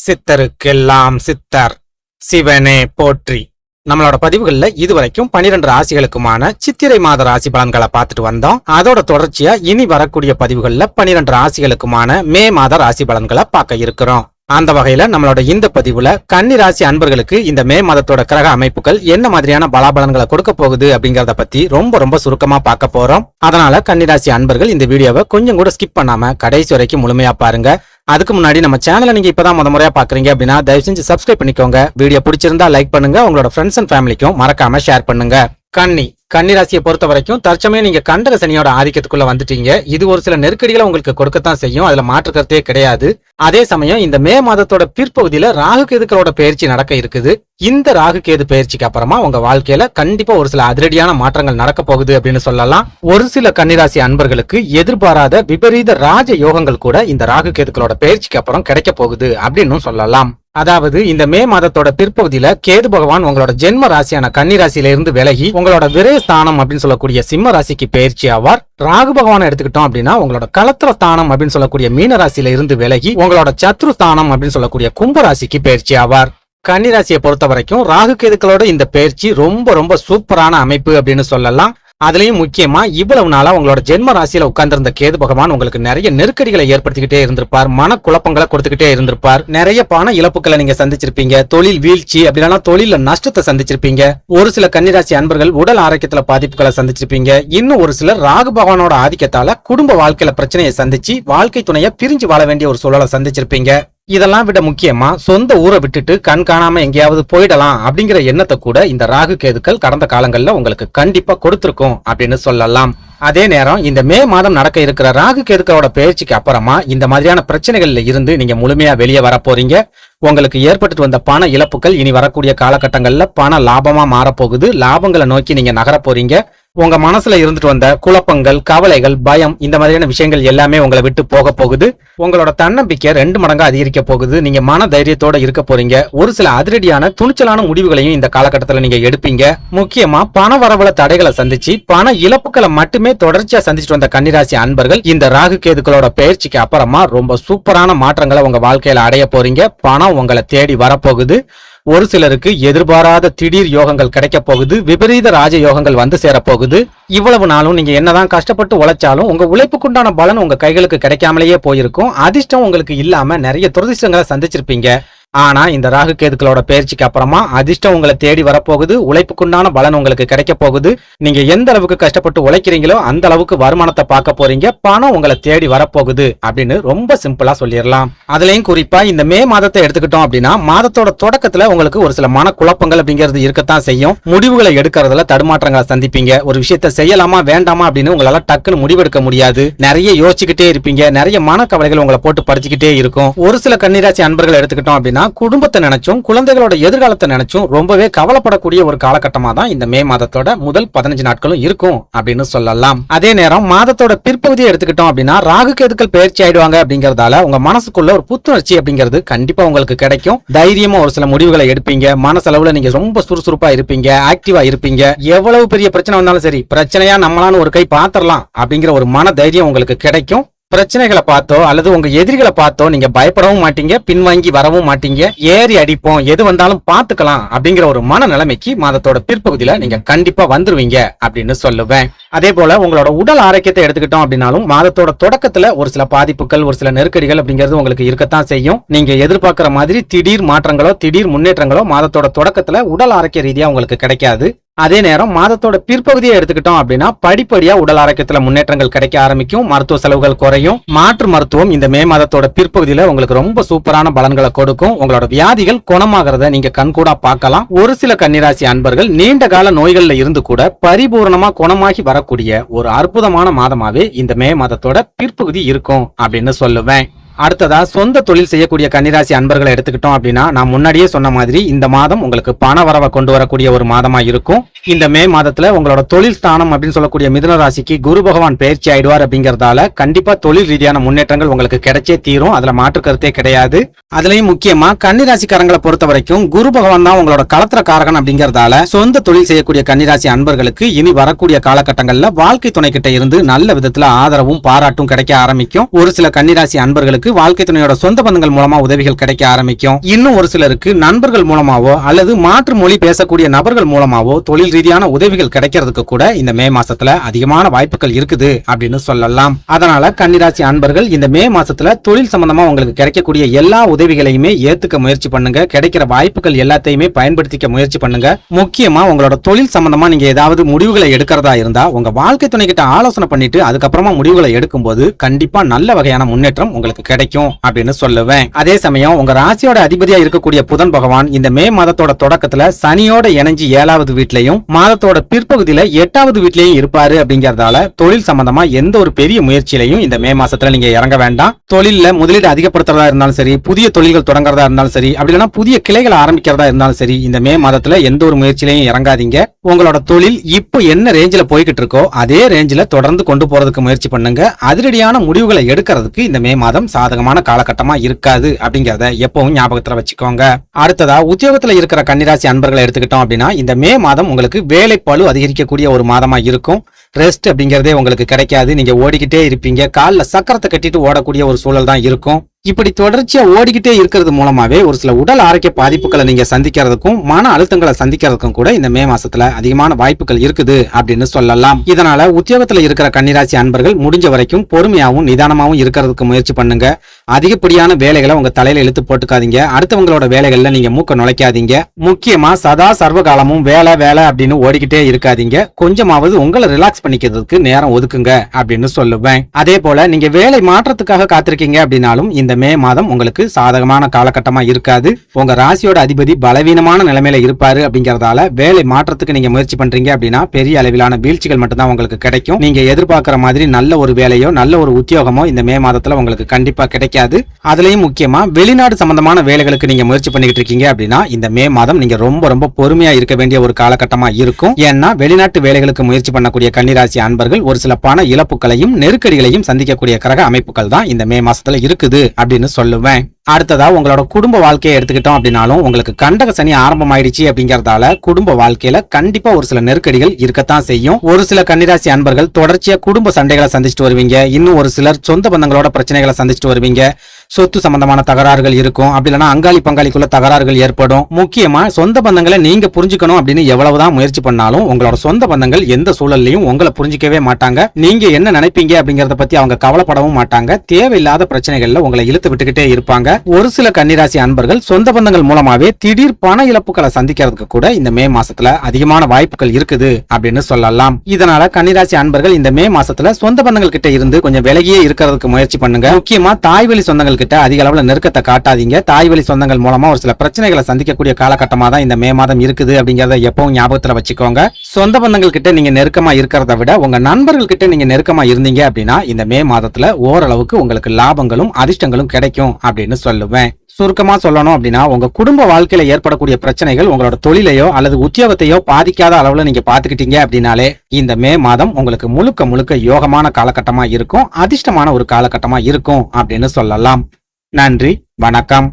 சித்தருக்கெல்லாம் சித்தர் சிவனே போற்றி. நம்மளோட பதிவுகள்ல இதுவரைக்கும் 12 ராசிகளுக்குமான சித்திரை மாத ராசி பலன்களை பார்த்துட்டு வந்தோம். அதோட தொடர்ச்சியா இனி வரக்கூடிய பதிவுகள்ல 12 ராசிகளுக்குமான மே மாத ராசி பலன்களை பார்க்க இருக்கிறோம். அந்த வகையில நம்மளோட இந்த பதிவுல கன்னி ராசி அன்பர்களுக்கு இந்த மே மாதத்தோட கிரக அமைப்புகள் என்ன மாதிரியான பலாபலன்களை கொடுக்க போகுது அப்படிங்கறத பத்தி ரொம்ப சுருக்கமா பார்க்க போறோம். அதனால கன்னி ராசி அன்பர்கள் இந்த வீடியோவை கொஞ்சம் கூட ஸ்கிப் பண்ணாம கடைசி வரைக்கும் முழுமையா பாருங்க. அதுக்கு முன்னாடி நம்ம சேனலை நீங்க இப்பதான் முறையா பாக்குறீங்க அப்படின்னா தயவு செஞ்சு சப்ஸ்கிரைப் பண்ணிக்கோங்க. வீடியோ பிடிச்சிருந்தா லைக் பண்ணுங்க, உங்களோட ஃப்ரெண்ட்ஸ் அண்ட் ஃபேமிலிக்கும் மறக்காம ஷேர் பண்ணுங்க. கன்னி ராசியை பொறுத்த வரைக்கும் தற்சமயம் நீங்க கண்டக சனியோட ஆதிக்கத்துக்குள்ள வந்துட்டீங்க. இது ஒரு சில நெருக்கடிகளை உங்களுக்கு கொடுக்கத்தான் செய்யும், அதுல மாற்று கருத்தே கிடையாது. அதே சமயம் இந்த மே மாதத்தோட பிற்பகுதியில ராகு கேதுக்களோட பயிற்சி நடக்க இருக்குது. இந்த ராகு கேது பயிற்சிக்கு அப்புறமா உங்க வாழ்க்கையில கண்டிப்பா ஒரு சில அதிரடியான மாற்றங்கள் நடக்க போகுது அப்படின்னு சொல்லலாம். ஒரு சில கன்னிராசி அன்பர்களுக்கு எதிர்பாராத விபரீத ராஜ யோகங்கள் கூட இந்த ராகு கேதுக்களோட பயிற்சிக்கு அப்புறம் கிடைக்க போகுது அப்படின்னு சொல்லலாம். அதாவது இந்த மே மாதத்தோட பிற்பகுதியில கேது பகவான் உங்களோட ஜென்ம ராசியான கன்னி ராசியில இருந்து விலகி உங்களோட விரயஸ்தானம் அப்படின்னு சொல்லக்கூடிய சிம்ம ராசிக்கு பயிற்சி ஆவார். ராகு பகவானை எடுத்துக்கிட்டோம் அப்படின்னா உங்களோட கலத்திர ஸ்தானம் அப்படின்னு சொல்லக்கூடிய மீன ராசியில இருந்து விலகி உங்களோட சத்ரு ஸ்தானம் அப்படின்னு சொல்லக்கூடிய கும்ப ராசிக்கு பயிற்சி ஆவார். கன்னி ராசியை பொறுத்த வரைக்கும் ராகு கேதுக்களோட இந்த பயிற்சி ரொம்ப சூப்பரான அமைப்பு அப்படின்னு சொல்லலாம். அதுலயும் முக்கியமா இவ்வளவு நாளா உங்களோட ஜென்ம ராசியில உட்கார்ந்திருந்த கேது பகவான் உங்களுக்கு நிறைய நெருக்கடிகளை ஏற்படுத்திக்கிட்டே இருந்திருப்பார், மன குழப்பங்களை கொடுத்துக்கிட்டே இருந்திருப்பார், நிறைய பண இழப்புகளை நீங்க சந்திச்சிருப்பீங்க, தொழில் வீழ்ச்சி அப்படின்னா தொழில நஷ்டத்தை சந்திச்சிருப்பீங்க. ஒரு சில கன்னிராசி அன்பர்கள் உடல் ஆரோக்கியத்துல பாதிப்புகளை சந்திச்சிருப்பீங்க. இன்னும் ஒரு சிலர் ராகு பகவானோட ஆதிக்கத்தால குடும்ப வாழ்க்கையில பிரச்சனையை சந்திச்சு வாழ்க்கை துணைய பிரிஞ்சு வாழ வேண்டிய ஒரு சூழலை சந்திச்சிருப்பீங்க. இதெல்லாம் விட முக்கியமா சொந்த ஊரை விட்டுட்டு கண் காணாம எங்கேயாவது போயிடலாம் அப்படிங்கிற எண்ணத்தை கூட இந்த ராகு கேதுக்கள் கடந்த காலங்கள்ல உங்களுக்கு கண்டிப்பா கொடுத்திருக்கும் அப்படின்னு சொல்லலாம். அதே நேரம் இந்த மே மாதம் நடக்க இருக்கிற ராகு கேதுக்களோட பயிற்சிக்கு அப்புறமா இந்த மாதிரியான பிரச்சனைகள்ல இருந்து நீங்க முழுமையா வெளியே வர போறீங்க. உங்களுக்கு ஏற்பட்டு வந்த பண இழப்புகள் இனி வரக்கூடிய காலகட்டங்கள்ல பண லாபமா மாறப்போகுது. லாபங்களை நோக்கி நீங்க நகர போறீங்க. உங்க மனசுல இருந்துட்டு வந்த குழப்பங்கள், கவலைகள், பயம் இந்த மாதிரியான விஷயங்கள் எல்லாமே உங்களை விட்டு போக போகுது. உங்களோட தன்னம்பிக்கை 2 மடங்கா அதிகரிக்க போகுது. நீங்க மன தைரியத்தோட இருக்க போறீங்க. ஒரு சில அதிரடியான துணிச்சலான முடிவுகளையும் இந்த காலகட்டத்துல நீங்க எடுப்பீங்க. முக்கியமா பண வரவுல தடைகளை சந்திச்சு பண இழப்புகளை மட்டுமே தொடர்ச்சியா சந்திச்சுட்டு வந்த கன்னிராசி அன்பர்கள் இந்த ராகு கேதுக்களோட பயிற்சிக்கு அப்புறமா ரொம்ப சூப்பரான மாற்றங்களை உங்க வாழ்க்கையில அடைய போறீங்க. பணம் உங்களை தேடி வரப்போகுது. ஒரு சிலருக்கு எதிர்பாராத திடீர் யோகங்கள் கிடைக்க போகுது. விபரீத ராஜ யோகங்கள் வந்து சேரப்போகுது. இவ்வளவு நாளும் நீங்க என்னதான் கஷ்டப்பட்டு உழைச்சாலும் உங்க உழைப்புக்குண்டான பலன் உங்க கைகளுக்கு கிடைக்காமலேயே போயிருக்கும். அதிர்ஷ்டம் உங்களுக்கு இல்லாம நிறைய துரதிர்ஷ்டங்களை சந்திச்சிருப்பீங்க. ஆனா இந்த ராகு கேதுக்களோட பயிற்சிக்கு அப்புறமா அதிர்ஷ்டம் உங்களை தேடி வரப்போகுது. உழைப்புக்குண்டான பலன் உங்களுக்கு கிடைக்க போகுது. நீங்க எந்த அளவுக்கு கஷ்டப்பட்டு உழைக்கிறீங்களோ அந்த அளவுக்கு வருமானத்தை பார்க்க போறீங்க. பணம் உங்களை தேடி வரப்போகுது அப்படின்னு ரொம்ப சிம்பிளா சொல்லிடலாம். அதுலயும் குறிப்பா இந்த மே மாதத்தை எடுத்துக்கிட்டோம் அப்படின்னா மாதத்தோட தொடக்கத்துல உங்களுக்கு ஒரு சில மன குழப்பங்கள் அப்படிங்கிறது இருக்கத்தான் செய்யும். முடிவுகளை எடுக்கிறதுல தடுமாற்றங்களை சந்திப்பீங்க. ஒரு விஷயத்த செய்யலாமா வேண்டாமா அப்படின்னு உங்களால டக்குன்னு முடிவெடுக்க முடியாது. நிறைய யோசிச்சுக்கிட்டே இருப்பீங்க. நிறைய மன கவலைகள் உங்களை போட்டு படிச்சுக்கிட்டே இருக்கும். ஒரு சில கன்னிராசி அன்பர்கள் எடுத்துக்கிட்டோம் அப்படின்னா குடும்பத்தை நினைச்சும் குழந்தைகளோட எதிர்காலத்தை நினைச்சும் ரொம்பவே கவலைப்படக்கூடிய ஒரு காலகட்டமா தான் இந்த மே மாதத்தோட முதல் 15 நாட்களும் இருக்கும் அப்படின்னு சொல்லலாம். அதே நேரம் மாதத்தோட பிற்பகுதியை எடுத்துக்கிட்டோம் அப்படின்னா ராகு கேதுக்கள் பயிற்சி ஆயிடுவாங்க அப்படிங்கறதால உங்க மனசுக்குள்ள ஒரு புத்துணர்ச்சி அப்படிங்கிறது கண்டிப்பா உங்களுக்கு கிடைக்கும். தைரியமா ஒரு சில முடிவுகளை எடுப்பீங்க. மனசளவுல நீங்க ரொம்ப சுறுசுறுப்பா இருப்பீங்க, ஆக்டிவா இருப்பீங்க. எவ்வளவு பெரிய பிரச்சனை வந்தாலும் சரி பிரச்சனையா நம்மளால ஒரு கை பாத்திரலாம் அப்படிங்கிற ஒரு மன தைரியம் உங்களுக்கு கிடைக்கும். பிரச்சனைகளை பார்த்தோ அல்லது உங்க எதிரிகளை பார்த்தோ நீங்க பயப்படவும் மாட்டீங்க, பின்வாங்கி வரவும் மாட்டீங்க. ஏறி அடிப்போம், எது வந்தாலும் பாத்துக்கலாம் அப்படிங்கிற ஒரு மன நிலைமைக்கு மாதத்தோட பிற்பகுதியில நீங்க கண்டிப்பா வந்துருவீங்க அப்படின்னு சொல்லுவேன். அதே போல உங்களோட உடல் ஆரோக்கியத்தை எடுத்துக்கிட்டோம் அப்படின்னாலும் மாதத்தோட தொடக்கத்துல ஒரு சில பாதிப்புகள், ஒரு சில நெருக்கடிகள் அப்படிங்கிறது உங்களுக்கு இருக்கத்தான் செய்யும். நீங்க எதிர்பார்க்கிற மாதிரி திடீர் மாற்றங்களோ திடீர் முன்னேற்றங்களோ மாதத்தோட தொடக்கத்துல உடல் ஆரோக்கிய ரீதியா உங்களுக்கு கிடைக்காது. அதே நேரம் மாதத்தோட பிற்பகுதியை எடுத்துக்கிட்டோம் அப்படின்னா படிப்படியா உடல் ஆரோக்கியத்துல முன்னேற்றங்கள் கிடைக்க ஆரம்பிக்கும். மருத்துவ செலவுகள் குறையும். மாற்று மருத்துவம் இந்த மே மாதத்தோட பிற்பகுதியில உங்களுக்கு ரொம்ப சூப்பரான பலன்களை கொடுக்கும். உங்களோட வியாதிகள் குணமாகறத நீங்க கண்கூடா பார்க்கலாம். ஒரு சில கன்னிராசி அன்பர்கள் நீண்ட கால நோய்கள்ல இருந்து கூட பரிபூர்ணமா குணமாகி வரக்கூடிய ஒரு அற்புதமான மாதமாவே இந்த மே மாதத்தோட பிற்பகுதி இருக்கும் அப்படின்னு சொல்லுவேன். அடுத்ததா சொந்த தொழில் செய்யக்கூடிய கன்னிராசி அன்பர்களை எடுத்துக்கிட்டோம் அப்படின்னா நான் முன்னாடியே சொன்ன மாதிரி இந்த மாதம் உங்களுக்கு பண வரவை கொண்டு வரக்கூடிய ஒரு மாதமா இருக்கும். இந்த மே மாதத்துல உங்களோட தொழில் ஸ்தானம் அப்படின்னு சொல்லக்கூடிய மிதுன ராசிக்கு குரு பகவான் பயிற்சி ஆயிடுவார் அப்படிங்கறதால கண்டிப்பா தொழில் ரீதியான முன்னேற்றங்கள் உங்களுக்கு கிடைச்சே தீரும். அதுல மாற்று கருத்தே கிடையாது. அதுலயும் முக்கியமா கன்னிராசிக்காரங்களை பொறுத்த வரைக்கும் குரு பகவான் தான் உங்களோட களத்திர காரகன் அப்படிங்கறதால சொந்த தொழில் செய்யக்கூடிய கன்னிராசி அன்பர்களுக்கு இனி வரக்கூடிய காலகட்டங்கள்ல வாழ்க்கை துணை கிட்ட இருந்து நல்ல விதத்துல ஆதரவும் பாராட்டும் கிடைக்க ஆரம்பிக்கும். ஒரு சில கன்னிராசி அன்பர்களுக்கு வாழ்க்கை துணையோட சொந்த பந்தங்கள் மூலமா உதவிகள் கிடைக்க ஆரம்பிக்கும். இன்னும் ஒரு சிலருக்கு நண்பர்கள் மூலமாவோ அல்லது மாற்று மொழி பேசக்கூடிய நபர்கள் மூலமாவோ தொழில் ரீதியான உதவிகள் கிடைக்கிறதுக்கு கூட இந்த மே மாசத்துல அதிகமான வாய்ப்புகள் இருக்குது அப்படின்னு சொல்லலாம். அதனால கன்னிராசி அன்பர்கள் இந்த மே மாசத்துல தொழில் சம்பந்தமா உங்களுக்கு கிடைக்கக்கூடிய எல்லா உதவிகளையுமே ஏத்துக்க முயற்சி பண்ணுங்க. கிடைக்கிற வாய்ப்புகள் எல்லாத்தையுமே பயன்படுத்திக்க முயற்சி பண்ணுங்க. முக்கியமா உங்களோட தொழில் சம்பந்தமா நீங்க ஏதாவது முடிவுகளை எடுக்கிறதா இருந்தா உங்க வாழ்க்கை துணை கிட்ட ஆலோசனை பண்ணிட்டு அதுக்கப்புறமா முடிவுகளை எடுக்கும் போது கண்டிப்பா நல்ல வகையான முன்னேற்றம் உங்களுக்கு கிடைக்கும் அப்படின்னு சொல்லுவேன். அதே சமயம் உங்க ராசியோட அதிபதியா இருக்கக்கூடிய புதன் பகவான் இந்த மே மாதத்தோட தொடக்கத்துல சனியோட இணைஞ்சு 7வது வீட்லயும் மாதத்தோட பிற்பகுதியில 8வது வீட்லயும் இருப்பாரு அப்படிங்கறதால தொழில் சம்பந்தமா எந்த ஒரு பெரிய முயற்சியிலையும் இந்த மே மாசத்துல நீங்க இறங்க வேண்டாம். தொழில முதலீடு அதிகப்படுத்துறதா இருந்தாலும் சரி, புதிய தொழில்கள் தொடங்குறதா இருந்தாலும் சரி, அப்படி இல்லைன்னா புதிய கிளைகளை ஆரம்பிக்கிறதா இருந்தாலும் சரி, இந்த மே மாதத்துல எந்த ஒரு முயற்சியிலையும் இறங்காதீங்க. உங்களோட தொழில் இப்போ என்ன ரேஞ்சில போய்கிட்டு இருக்கோ அதே ரேஞ்சில தொடர்ந்து கொண்டு போறதுக்கு முயற்சி பண்ணுங்க. அதிரடியான முடிவுகளை எடுக்கிறதுக்கு இந்த மே மாதம் சாதகமான காலகட்டமா இருக்காது அப்படிங்கறத எப்பவும் ஞாபகத்துல வச்சுக்கோங்க. அடுத்ததா உத்தியோகத்துல இருக்கிற கன்னிராசி அன்பர்களை எடுத்துக்கிட்டோம் அப்படின்னா இந்த மே மாதம் உங்களுக்கு வேலை பளு அதிகரிக்கக்கூடிய ஒரு மாதமா இருக்கும். ரெஸ்ட் அப்படிங்கறதே உங்களுக்கு கிடைக்காது. நீங்க ஓடிக்கிட்டே இருப்பீங்க. கால்ல சக்கரத்தை கட்டிட்டு ஓடக்கூடிய ஒரு சூழல் தான் இருக்கும். இப்படி தொடர்ச்சியா ஓடிக்கிட்டே இருக்கிறது மூலமாவே ஒரு சில உடல் ஆரோக்கிய பாதிப்புகளை நீங்க சந்திக்கிறதுக்கும் மன அழுத்தங்களை சந்திக்கிறதுக்கும் கூட இந்த மே மாசத்துல அதிகமான வாய்ப்புகள் இருக்குது அப்படின்னு சொல்லலாம். இதனால உத்தியோகத்துல இருக்கிற கன்னிராசி அன்பர்கள் முடிஞ்ச வரைக்கும் பொறுமையாவும் நிதானமாவும் இருக்கிறதுக்கு முயற்சி பண்ணுங்க. அதிகப்படியான வேலைகளை உங்க தலையில இழுத்து போட்டுக்காதீங்க. அடுத்தவங்களோட வேலைகள்ல நீங்க மூக்க நுழைக்காதீங்க. முக்கியமா சதா சர்வ காலமும் வேலை வேலை அப்படின்னு ஓடிக்கிட்டே இருக்காதீங்க. கொஞ்சமாவது உங்களை ரிலாக்ஸ் பண்ணிக்கிறதுக்கு நேரம் ஒதுக்குங்க அப்படின்னு சொல்லுவேன். அதே போல நீங்க வேலை மாற்றத்துக்காக காத்திருக்கீங்க அப்படின்னாலும் இந்த மே மாதம் உங்களுக்கு சாதகமான காலகட்டமா இருக்காது. உங்க ராசியோட அதிபதி பலவீனமான நிலைமையில இருப்பாரு அப்படிங்கறதால வேலை மாற்றத்துக்கு நீங்க முயற்சி பண்றீங்க அப்படின்னா பெரிய அளவிலான வீழ்ச்சிகள் மட்டும்தான் உங்களுக்கு கிடைக்கும். நீங்க எதிர்பார்க்கிற மாதிரி நல்ல ஒரு வேலையோ நல்ல ஒரு உத்தியோகமோ இந்த மே மாதத்துல உங்களுக்கு கண்டிப்பா கிடைக்காது. அதுலயும் முக்கியமா வெளிநாடு சம்பந்தமான வேலைகளுக்கு நீங்க முயற்சி பண்ணிட்டு இருக்கீங்க அப்படின்னா இந்த மே மாதம் நீங்க ரொம்ப பொறுமையா இருக்க வேண்டிய ஒரு காலகட்டமா இருக்கும். ஏன்னா வெளிநாட்டு வேலைகளுக்கு முயற்சி பண்ணக்கூடிய கன்னிராசி அன்பர்கள் ஒரு சில பண இழப்புகளையும் நெருக்கடிகளையும் சந்திக்கக்கூடிய கிரக அமைப்புகள் தான் இந்த மே மாசத்துல இருக்குது அப்படின்னு சொல்லுவேன். அடுத்ததா உங்களோட குடும்ப வாழ்க்கையை எடுத்துக்கிட்டோம் அப்படின்னாலும் உங்களுக்கு கண்டக சனி ஆரம்பமாயிடுச்சு அப்படிங்கறதால குடும்ப வாழ்க்கையில கண்டிப்பா ஒரு சில நெருக்கடிகள் இருக்கத்தான் செய்யும். ஒரு சில கன்னிராசி அன்பர்கள் தொடர்ச்சியா குடும்ப சண்டைகளை சந்திச்சுட்டு வருவீங்க. இன்னும் ஒரு சிலர் சொந்த பந்தங்களோட பிரச்சனைகளை சந்திச்சுட்டு வருவீங்க. சொத்து சம்பந்தமான தகராறுகள் இருக்கும். அப்படி இல்லைன்னா அங்காளி பங்காளிக்குள்ள தகராறுகள் ஏற்படும். முக்கியமா சொந்த பந்தங்களை நீங்க புரிஞ்சுக்கணும் அப்படின்னு எவ்வளவுதான் முயற்சி பண்ணாலும் உங்களோட சொந்த பந்தங்கள் எந்த சூழல்லையும் உங்களை புரிஞ்சிக்கவே மாட்டாங்க. நீங்க என்ன நினைப்பீங்க அப்படிங்கறத பத்தி அவங்க கவலைப்படவும் மாட்டாங்க. தேவையில்லாத பிரச்சனைகள்ல உங்களை இழுத்து விட்டுக்கிட்டே இருப்பாங்க. ஒரு சில கன்னிராசி அன்பர்கள் சொந்த பந்தங்கள் மூலமாவே திடீர் பண இழப்புகளை சந்திக்கிறதுக்கு கூட இந்த மே மாசத்துல அதிகமான வாய்ப்புகள் இருக்குது அப்படின்னு சொல்லலாம். இதனால கன்னிராசி அன்பர்கள் இந்த மே மாசத்துல சொந்த பந்தங்கள் கிட்ட இருந்து கொஞ்சம் விலகியே இருக்கிறதுக்கு முயற்சி பண்ணுங்க. முக்கியமா தாய்வழி சொந்தங்கள் கிட்ட அதிக அளவுல நெருக்கத்தை காட்டாதீங்க. தாய்வழி சொந்தங்கள் மூலமா ஒரு சில பிரச்சனைகளை சந்திக்கக்கூடிய காலகட்டமா தான் இந்த மே மாதம் இருக்குது அப்படிங்கறத எப்பவும் ஞாபகத்துல வச்சுக்கோங்க. சொந்த பந்தங்கள் கிட்ட நீங்க நெருக்கமா இருக்கிறத விட உங்க நண்பர்கள் கிட்ட நீங்க நெருக்கமா இருந்தீங்க அப்படின்னா இந்த மே மாதத்துல ஓரளவுக்கு உங்களுக்கு லாபங்களும் அதிர்ஷ்டங்களும் கிடைக்கும் அப்படின்னு சொல்லுவேன். சுருக்கமா சொல்லணும் அப்படின்னா உங்க குடும்ப வாழ்க்கையில ஏற்படக்கூடிய பிரச்சனைகள் உங்களோட தொழிலையோ அல்லது உத்தியோகத்தையோ பாதிக்காத அளவுல நீங்க பாத்துக்கிட்டீங்க அப்படின்னாலே இந்த மே மாதம் உங்களுக்கு முழுக்க யோகமான காலகட்டமா இருக்கும். அதிர்ஷ்டமான ஒரு காலகட்டமா இருக்கும் அப்படின்னு சொல்லலாம். நன்றி, வணக்கம்.